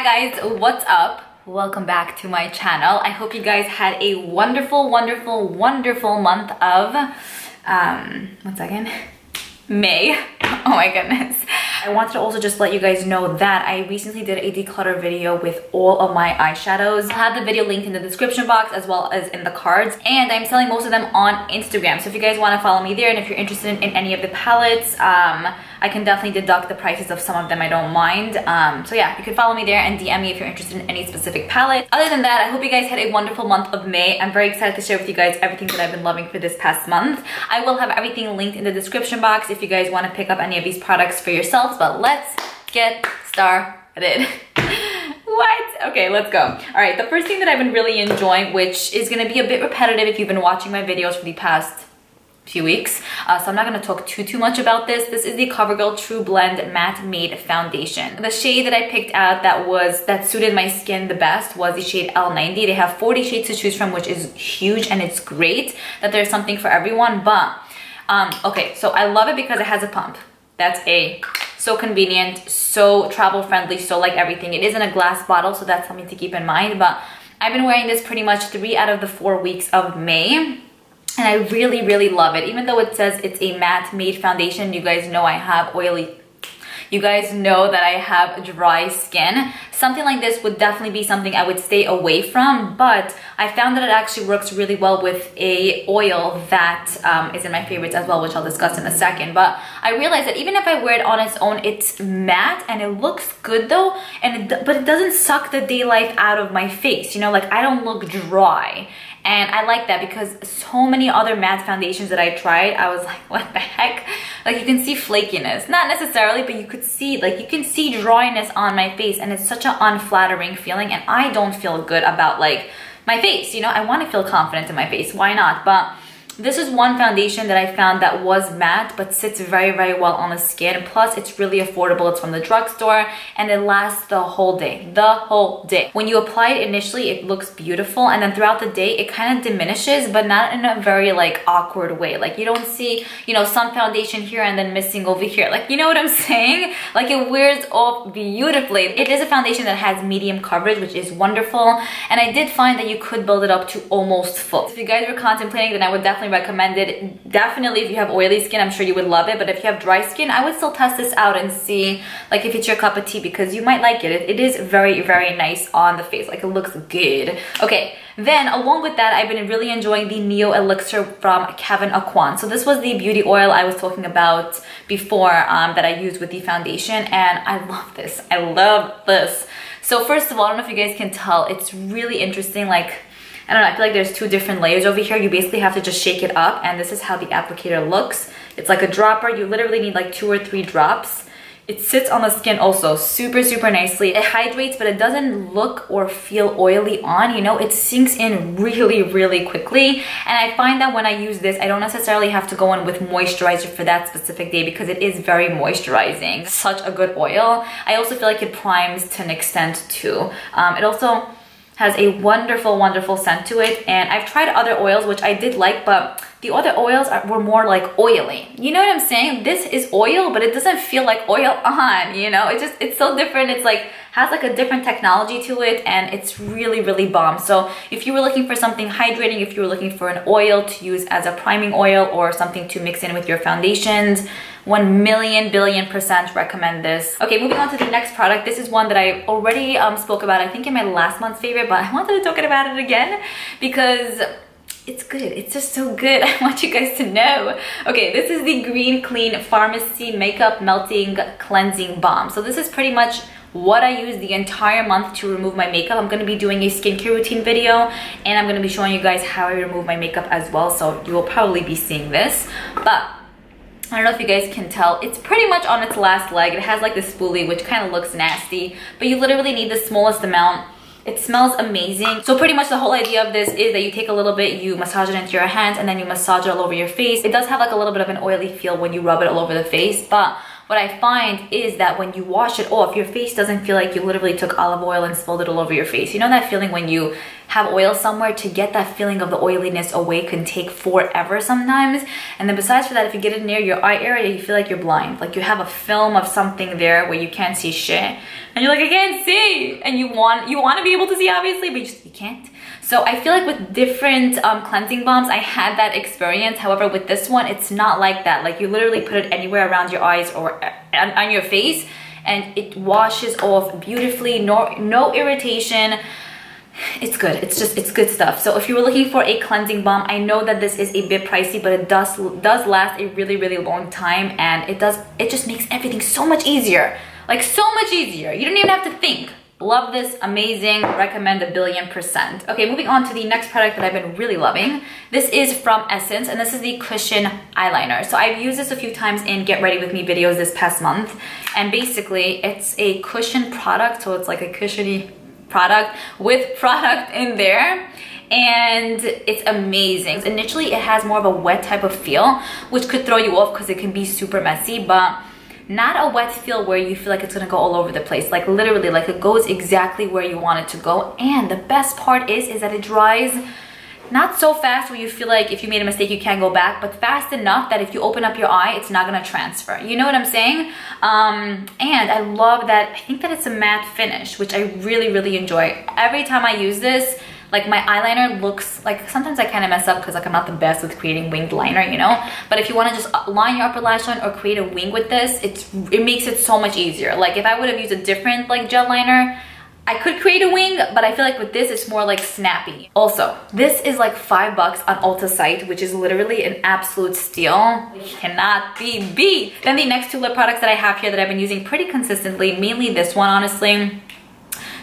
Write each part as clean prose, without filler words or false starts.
Hi guys, what's up? Welcome back to my channel. I hope you guys had a wonderful month of May. Oh my goodness. I wanted to also just let you guys know that I recently did a declutter video with all of my eyeshadows. I'll have the video linked in the description box as well as in the cards, and I'm selling most of them on Instagram. So if you guys want to follow me there, and if you're interested in any of the palettes, I can definitely deduct the prices of some of them. I don't mind. So yeah, you can follow me there and DM me if you're interested in any specific palette. Other than that, I hope you guys had a wonderful month of May. I'm very excited to share with you guys everything that I've been loving for this past month. I will have everything linked in the description box if you guys want to pick up any of these products for yourselves, but let's get started. What? Okay, let's go. All right, the first thing that I've been really enjoying, which is gonna be a bit repetitive if you've been watching my videos for the past few weeks, so I'm not going to talk too much about this. This is the CoverGirl True Blend Matte Made Foundation. The shade that I picked out that suited my skin the best was the shade L90. They have 40 shades to choose from, which is huge, and it's great that there's something for everyone. But okay, so I love it because it has a pump. That's so convenient, so travel friendly, so like everything. It is in a glass bottle, so that's something to keep in mind. But I've been wearing this pretty much 3 out of the 4 weeks of May. And I really love it. Even though it says it's a matte made foundation, you guys know I have you guys know that I have dry skin. Something like this would definitely be something I would stay away from, but I found that it actually works really well with a oil that is in my favorites as well, which I'll discuss in a second. But I realized that even if I wear it on its own, it's matte and it looks good though, but it doesn't suck the daylight out of my face. You know, like I don't look dry. And I like that because so many other matte foundations that I tried, I was like, what the heck? Like you can see flakiness. Not necessarily, but you can see dryness on my face, and it's such an unflattering feeling, and I don't feel good about like my face, you know? I want to feel confident in my face. Why not? But this is one foundation that I found that was matte but sits very well on the skin. Plus, it's really affordable. It's from the drugstore and it lasts the whole day. The whole day. When you apply it initially, it looks beautiful, and then throughout the day, it kind of diminishes, but not in a very like awkward way. Like you don't see, you know, some foundation here and then missing over here. Like, you know what I'm saying? Like it wears off beautifully. It is a foundation that has medium coverage, which is wonderful. And I did find that you could build it up to almost full. If you guys were contemplating, then I would definitely recommend it. Definitely if you have oily skin, I'm sure you would love it, but if you have dry skin, I would still test this out and see like if it's your cup of tea, because you might like it. It is very nice on the face. Like it looks good. Okay, then along with that, I've been really enjoying the Neo Elixir from Kevyn Aucoin. So this was the beauty oil I was talking about before that I used with the foundation, and I love this. I love this. So first of all, I don't know if you guys can tell, it's really interesting. Like, I don't know, I feel like there's 2 different layers over here. You basically have to just shake it up, and this is how the applicator looks. It's like a dropper. You literally need like 2 or 3 drops. It sits on the skin also super nicely. It hydrates, but it doesn't look or feel oily on, you know? It sinks in really quickly. And I find that when I use this, I don't necessarily have to go in with moisturizer for that specific day because it is very moisturizing. Such a good oil. I also feel like it primes to an extent too. It also has a wonderful scent to it, and I've tried other oils which I did like, but the other oils were more like oily. You know what I'm saying? This is oil, but it doesn't feel like oil on, you know? It's so different. It's like, has like a different technology to it, and it's really bomb. So if you were looking for something hydrating, if you were looking for an oil to use as a priming oil or something to mix in with your foundations, 1,000,000,000,000% recommend this. Okay, moving on to the next product. This is one that I already spoke about, I think in my last month's favorite, but I wanted to talk about it again because it's good. It's just so good. I want you guys to know. Okay, this is the Green Clean Pharmacy Makeup Melting Cleansing Balm. So this is pretty much what I use the entire month to remove my makeup. I'm going to be doing a skincare routine video, and I'm going to be showing you guys how I remove my makeup as well, so you will probably be seeing this. But I don't know if you guys can tell, it's pretty much on its last leg. It has like this spoolie, which kind of looks nasty, but you literally need the smallest amount. It smells amazing. So pretty much the whole idea of this is that you take a little bit, you massage it into your hands, and then you massage it all over your face. It does have like a little bit of an oily feel when you rub it all over the face, but what I find is that when you wash it off, your face doesn't feel like you literally took olive oil and spilled it all over your face. You know that feeling when you have oil somewhere? To get that feeling of the oiliness away can take forever sometimes. And then besides for that, if you get it near your eye area, you feel like you're blind. Like you have a film of something there where you can't see shit. And you're like, I can't see. And you want to be able to see, obviously, but you can't. So I feel like with different cleansing balms, I had that experience. However, with this one, it's not like that. Like you literally put it anywhere around your eyes or on your face, and it washes off beautifully. No irritation. It's good. It's good stuff. So if you were looking for a cleansing balm, I know that this is a bit pricey, but it does last a really, really long time, and it just makes everything so much easier. Like so much easier. You don't even have to think. Love this, amazing, recommend 1,000,000%. Okay, moving on to the next product that I've been really loving. This is from Essence, and this is the Cushion Eyeliner. So I've used this a few times in Get Ready With Me videos this past month. And basically, it's a cushion product, so it's like a cushiony product with product in there. And it's amazing. Initially, it has more of a wet type of feel, which could throw you off because it can be super messy, but not a wet feel where you feel like it's gonna go all over the place. Like literally, like it goes exactly where you want it to go. And the best part is that it dries not so fast where you feel like if you made a mistake you can't go back, but fast enough that if you open up your eye, it's not gonna transfer. You know what I'm saying? And I love that. I think that it's a matte finish, which I really, really enjoy. Every time I use this, like my eyeliner looks like, sometimes I kind of mess up because like I'm not the best with creating winged liner, you know? But if you want to just line your upper lash line or create a wing with this, it makes it so much easier. Like if I would have used a different like gel liner, I could create a wing, but I feel like with this, it's more like snappy. Also, this is like $5 on Ulta site, which is literally an absolute steal. It cannot be beat. Then the next two lip products that I have here that I've been using pretty consistently, mainly this one, honestly.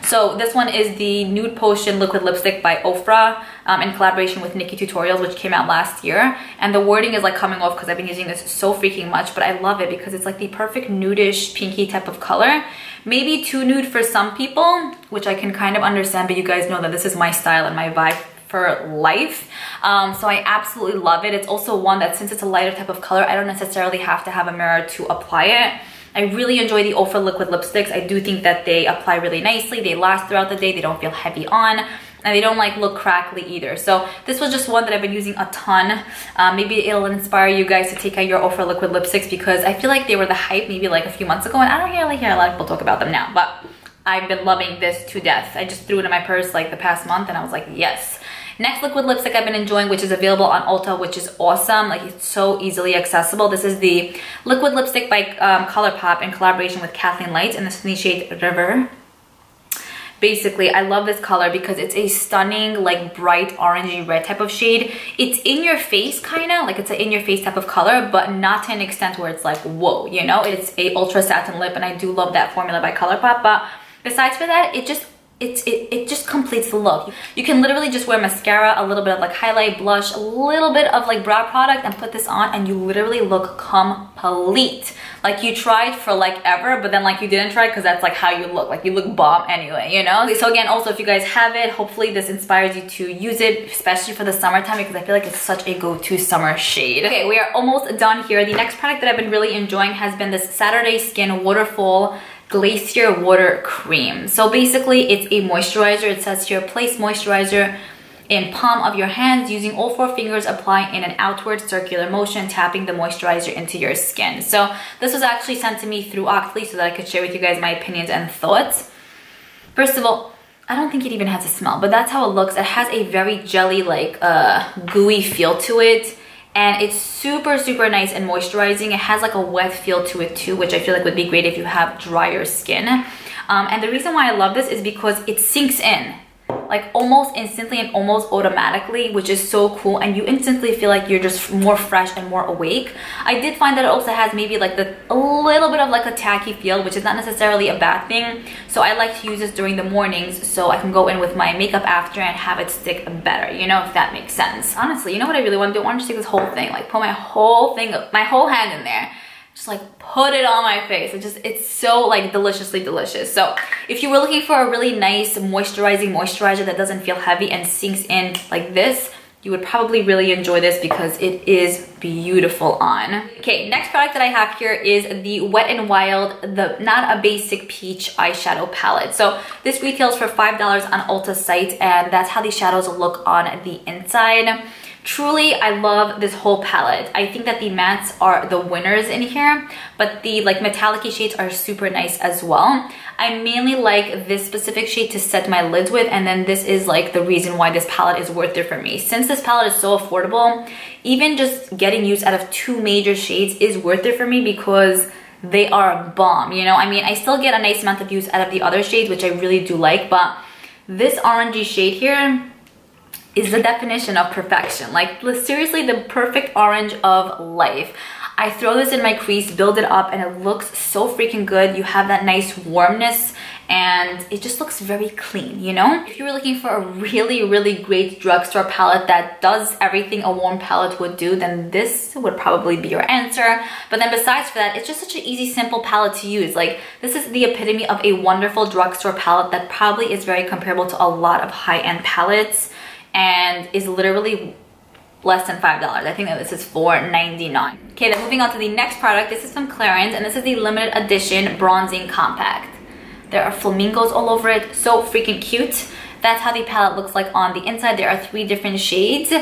So this one is the Nude Potion Liquid Lipstick by Ofra in collaboration with Nikki Tutorials, which came out last year. And the wording is like coming off because I've been using this so freaking much, but I love it because it's like the perfect nudish pinky type of color. Maybe too nude for some people, which I can kind of understand, but you guys know that this is my style and my vibe for life. So I absolutely love it. It's also one that, since it's a lighter type of color, I don't necessarily have to have a mirror to apply it. I really enjoy the Ofra liquid lipsticks. I do think that they apply really nicely. They last throughout the day. They don't feel heavy on, and they don't like look crackly either. So this was just one that I've been using a ton. Maybe it'll inspire you guys to take out your Ofra liquid lipsticks, because I feel like they were the hype maybe like a few months ago, and I don't really hear a lot of people talk about them now, but I've been loving this to death. I just threw it in my purse like the past month and I was like, yes. Next liquid lipstick I've been enjoying, which is available on Ulta, which is awesome. Like, it's so easily accessible. This is the liquid lipstick by ColourPop in collaboration with Kathleen Lights, and this is in the shade River. Basically, I love this color because it's a stunning, like, bright orangey red type of shade. It's in your face, kind of like it's an in your face type of color, but not to an extent where it's like, whoa, you know? It's a ultra satin lip, and I do love that formula by ColourPop. But besides for that, it just completes the look. You can literally just wear mascara, a little bit of like highlight, blush, a little bit of like brow product, and put this on, and you literally look complete. Like you tried for like ever, but then like you didn't try because that's like how you look. Like you look bomb anyway, you know? So again, also if you guys have it, hopefully this inspires you to use it, especially for the summertime, because I feel like it's such a go-to summer shade. Okay, we are almost done here. The next product that I've been really enjoying has been this Saturday Skin Waterfall Glacier Water Cream. So basically it's a moisturizer. It says here, place moisturizer in palm of your hands, using all 4 fingers, apply in an outward circular motion, tapping the moisturizer into your skin. So this was actually sent to me through Octly so that I could share with you guys my opinions and thoughts. First of all, I don't think it even has a smell, but that's how it looks. It has a very jelly, like gooey feel to it. And it's super, super nice and moisturizing. It has like a wet feel to it too, which I feel like would be great if you have drier skin. And the reason why I love this is because it sinks in like almost instantly and almost automatically, which is so cool. And you instantly feel like you're just more fresh and more awake. I did find that it also has maybe like a little bit of like a tacky feel, which is not necessarily a bad thing. So I like to use this during the mornings so I can go in with my makeup after and have it stick better, you know, if that makes sense. Honestly, you know what I really want to do? I want to take this whole thing, like put my whole thing, my whole hand in there. Just like put it on my face. It's so like deliciously delicious. So if you were looking for a really nice moisturizer that doesn't feel heavy and sinks in like this, you would probably really enjoy this because it is beautiful on. Okay, next product that I have here is the Wet n Wild, the Not a Basic Peach eyeshadow palette. So this retails for $5 on Ulta's site, and that's how these shadows look on the inside. Truly, I love this whole palette. I think that the mattes are the winners in here, but the like metallic-y shades are super nice as well. I mainly like this specific shade to set my lids with, and then this is like the reason why this palette is worth it for me. Since this palette is so affordable, even just getting use out of 2 major shades is worth it for me because they are a bomb, you know? I mean, I still get a nice amount of use out of the other shades, which I really do like, but this orangey shade here is the definition of perfection. Like, seriously, the perfect orange of life. I throw this in my crease, build it up, and it looks so freaking good. You have that nice warmness, and it just looks very clean, you know? If you were looking for a really, really great drugstore palette that does everything a warm palette would do, then this would probably be your answer. But then besides for that, it's just such an easy, simple palette to use. Like, this is the epitome of a wonderful drugstore palette that probably is very comparable to a lot of high-end palettes, and is literally less than $5. I think that this is $4.99. Okay, then moving on to the next product. This is from Clarins, and this is the limited edition bronzing compact. There are flamingos all over it, so freaking cute. That's how the palette looks like on the inside. There are 3 different shades,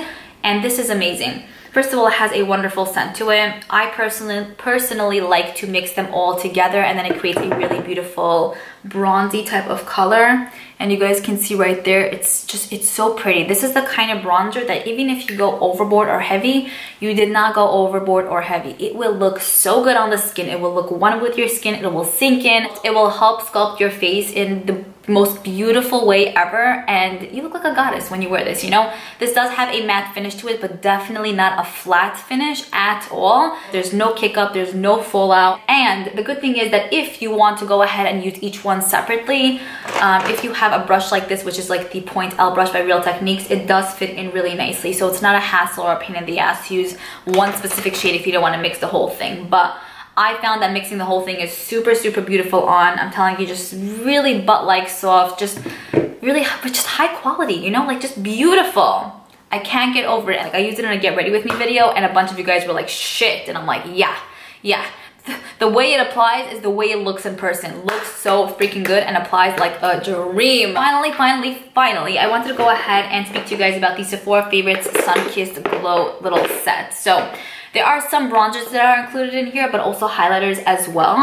and this is amazing. First of all, it has a wonderful scent to it. I personally like to mix them all together, and then it creates a really beautiful bronzy type of color. And you guys can see right there, it's so pretty. This is the kind of bronzer that even if you go overboard or heavy, you did not go overboard or heavy. It will look so good on the skin. It will look one with your skin. It will sink in. It will help sculpt your face in the most beautiful way ever, and you look like a goddess when you wear this, you know? This does have a matte finish to it, but definitely not a flat finish at all. There's no kick up, there's no fallout, and the good thing is that if you want to go ahead and use each one separately, if you have a brush like this, which is like the Point L brush by Real Techniques, it does fit in really nicely, so it's not a hassle or a pain in the ass to use one specific shade if you don't want to mix the whole thing. But I found that mixing the whole thing is super, super beautiful on. I'm telling you, just really butt-like soft, just really, just high quality, you know, like just beautiful. I can't get over it. Like, I used it in a get ready with me video, and a bunch of you guys were like, shit, and I'm like, yeah. The way it applies is the way it looks in person. Looks so freaking good and applies like a dream. Finally, I wanted to go ahead and speak to you guys about the Sephora Favorites Sun-Kissed Glow little set. So there are some bronzers that are included in here, but also highlighters as well.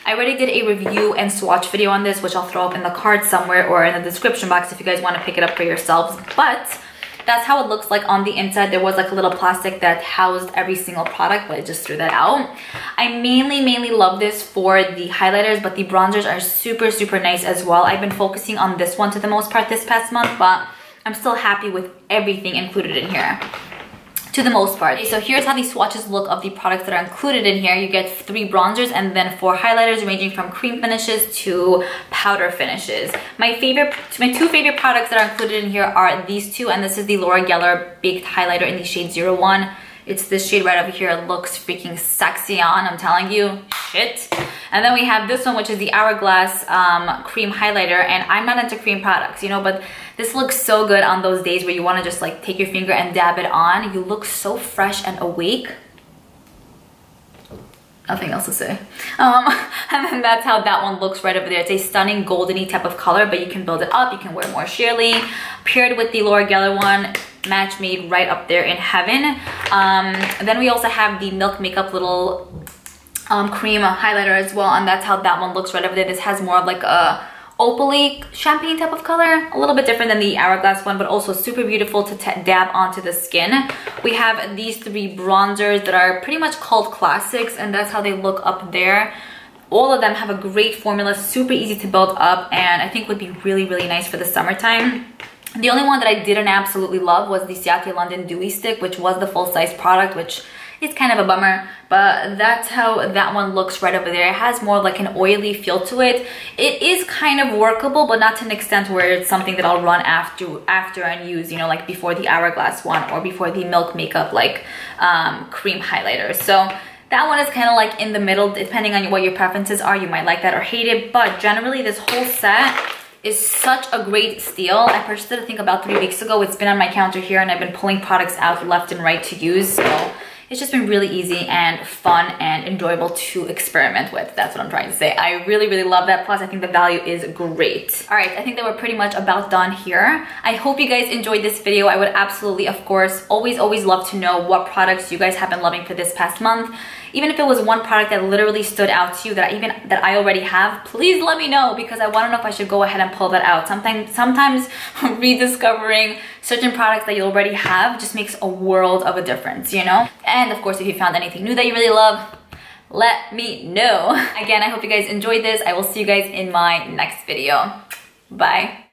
I already did a review and swatch video on this, which I'll throw up in the card somewhere or in the description box if you guys want to pick it up for yourselves. But that's how it looks like on the inside. There was like a little plastic that housed every single product, but I just threw that out. I mainly love this for the highlighters, but the bronzers are super, super nice as well. I've been focusing on this one to the most part this past month, but I'm still happy with everything included in here, to the most part. Okay, so here's how the swatches look of the products that are included in here. You get 3 bronzers and then 4 highlighters, ranging from cream finishes to powder finishes. My 2 favorite products that are included in here are these 2, and this is the Liora.y Baked Highlighter in the shade 01. It's this shade right over here. It looks freaking sexy on, I'm telling you, shit. And then we have this one, which is the Hourglass Cream Highlighter, and I'm not into cream products, you know, but this looks so good on those days where you want to just like take your finger and dab it on. You look so fresh and awake. Nothing else to say. And then that's how that one looks right over there. It's a stunning goldeny type of color, but you can build it up. You can wear more sheerly. Paired with the Liora.y one, match made right up there in heaven. Then we also have the Milk Makeup little cream highlighter as well, and that's how that one looks right over there. This has more of like a opally champagne type of color, a little bit different than the Hourglass one, but also super beautiful to dab onto the skin. We have these 3 bronzers that are pretty much called classics, and that's how they look up there. All of them have a great formula, super easy to build up, and I think would be really, really nice for the summertime. The only one that I didn't absolutely love was the Ciate London Dewy Stick, which was the full-size product, which is kind of a bummer, but that's how that one looks right over there. It has more like an oily feel to it. It is kind of workable, but not to an extent where it's something that I'll run after and use, you know, like before the Hourglass one or before the Milk Makeup like cream highlighter. So that one is kind of like in the middle, depending on what your preferences are. You might like that or hate it, but generally this whole set is such a great steal. I purchased it I think about 3 weeks ago. It's been on my counter here and I've been pulling products out left and right to use. So it's just been really easy and fun and enjoyable to experiment with. That's what I'm trying to say. I really, really love that. Plus, I think the value is great. All right, I think that we're pretty much about done here. I hope you guys enjoyed this video. I would absolutely, of course, always love to know what products you guys have been loving for this past month. Even if it was one product that literally stood out to you that I already have, please let me know, because I want to know if I should go ahead and pull that out. Sometimes rediscovering certain products that you already have just makes a world of a difference, you know? And of course, if you found anything new that you really love, let me know. Again, I hope you guys enjoyed this. I will see you guys in my next video. Bye.